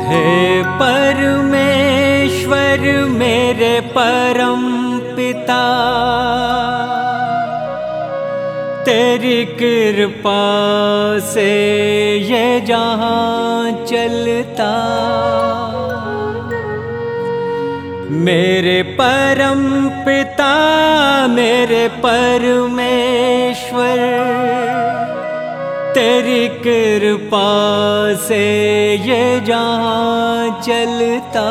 हे परमेश्वर मेरे परम पिता, तेरी कृपा से ये जहां चलता। मेरे परम पिता मेरे परमेश्वर, तेरी कृपा से ये जहां चलता।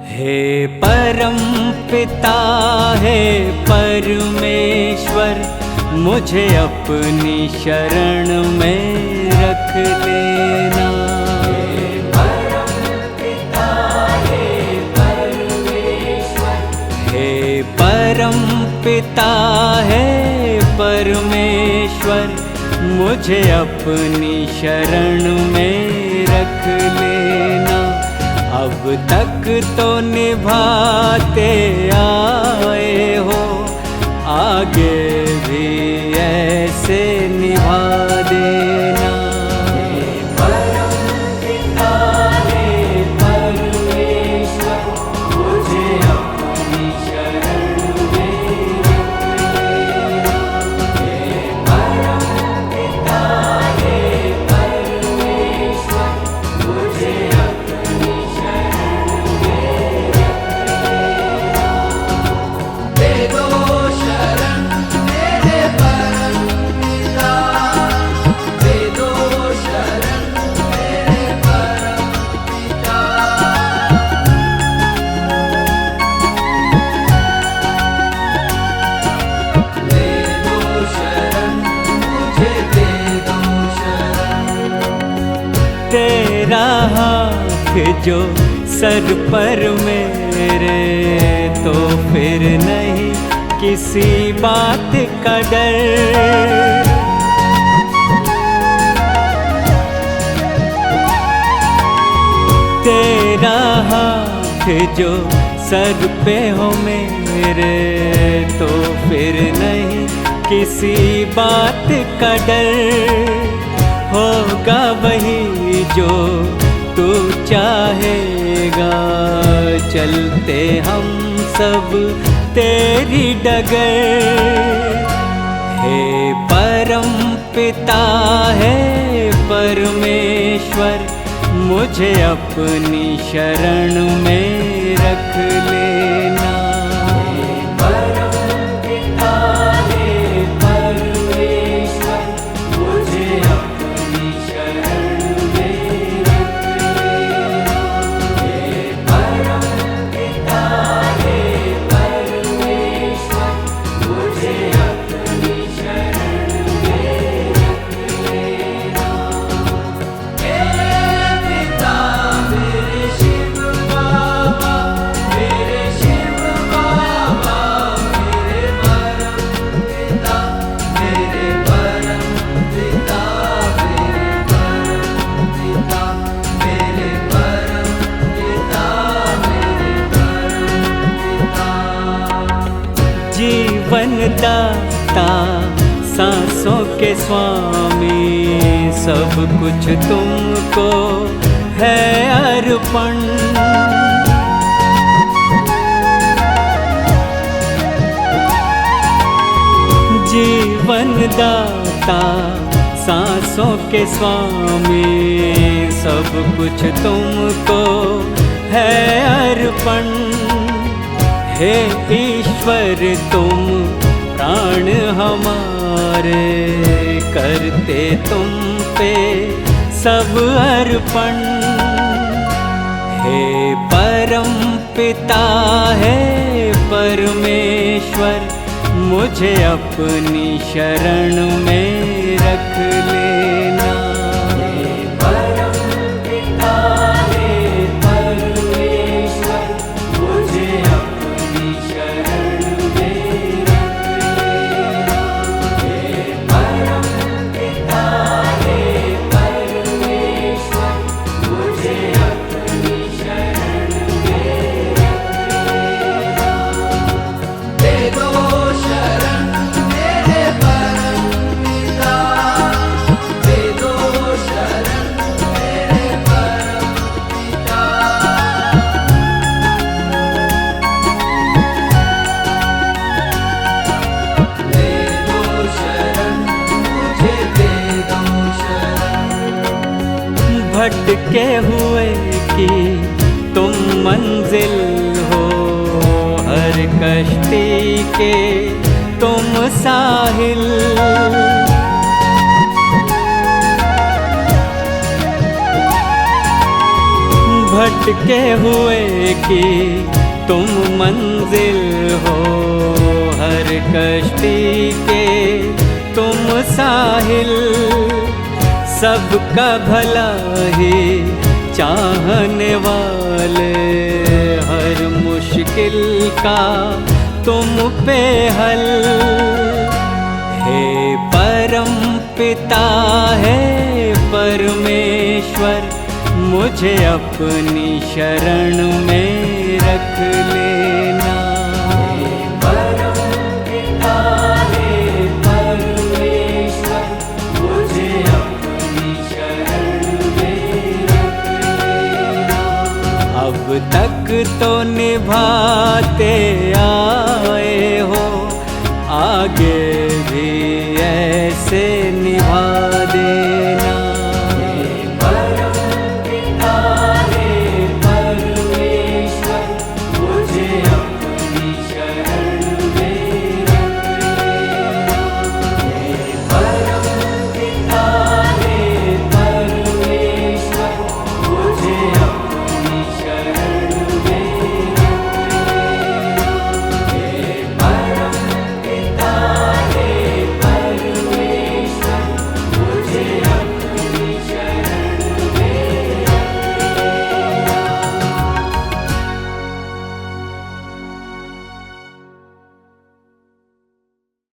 हे परम पिता हे परमेश्वर, मुझे अपनी शरण में रख लेना। हे परम पिता हे परमेश्वर, हे परम पिता है परमेश्वर, मुझे अपनी शरण में रख लेना। अब तक तो निभाते आए हो, आगे भी ऐसे निभा देना। हे परम पिता हे परमेश्वर, मुझे अपनी शरण में रख लेना। हे परम पिता हे परमेश्वर, मुझे अपनी शरण में रख लेना। दे दो शरण मेरे परम पिता, दे दो शरण मेरे परम पिता। दे दो शरण मुझे, दे दो शरण। तेरा हाथ जो सर पर मेरे, तो फिर नहीं किसी बात का डर। तेरा हाथ जो सर पे हो मेरे, तो फिर नहीं किसी बात का डर। होगा वही जो तू चाहेगा, चलते हम सब तेरी डगर। हे परम पिता है परमेश्वर, मुझे अपनी शरण में रख लेना। हे परम पिता हे परमेश्वर, मुझे अपनी शरण में रख लेना। हे परम पिता हे परमेश्वर, मुझे अपनी शरण में रख लेना। हे पिता मेरे शिव बाबा, मेरे शिव बाबा, मेरे परम पिता, मेरे परम पिता, मेरे परम पिता, मेरे परम पिता, मेरे परम पिता। जीवन दाता सांसों के स्वामी, सब कुछ तुमको है अर्पण। जीवन दाता सांसों के स्वामी, सब कुछ तुमको है अर्पण। हे ईश्वर तुम प्राण हमारे, करते तुम पे सब अर्पण। हे परम पिता है परमेश्वर, मुझे अपनी शरण में रख लेना। हे परम पिता हे परमेश्वर, मुझे अपनी शरण में रख लेना। हे परम पिता हे परमेश्वर, मुझे अपनी शरण में रख लेना। दे दो शरण मेरे परम पिता, दे दो भटके हुए की तुम मंजिल हो, हर कश्ती के तुम साहिल। भटके हुए की तुम मंजिल हो, हर कश्ती के तुम साहिल। सबका भला ही चाहने वाले, हर मुश्किल का तुम पे हल। हे परम पिता है परमेश्वर, मुझे अपनी शरण में रख लेना। हे परम पिता हे परमेश्वर, मुझे अपनी शरण में रख लेना। अब तक तो निभाते आए हो, आगे भी ऐसे निभा दे।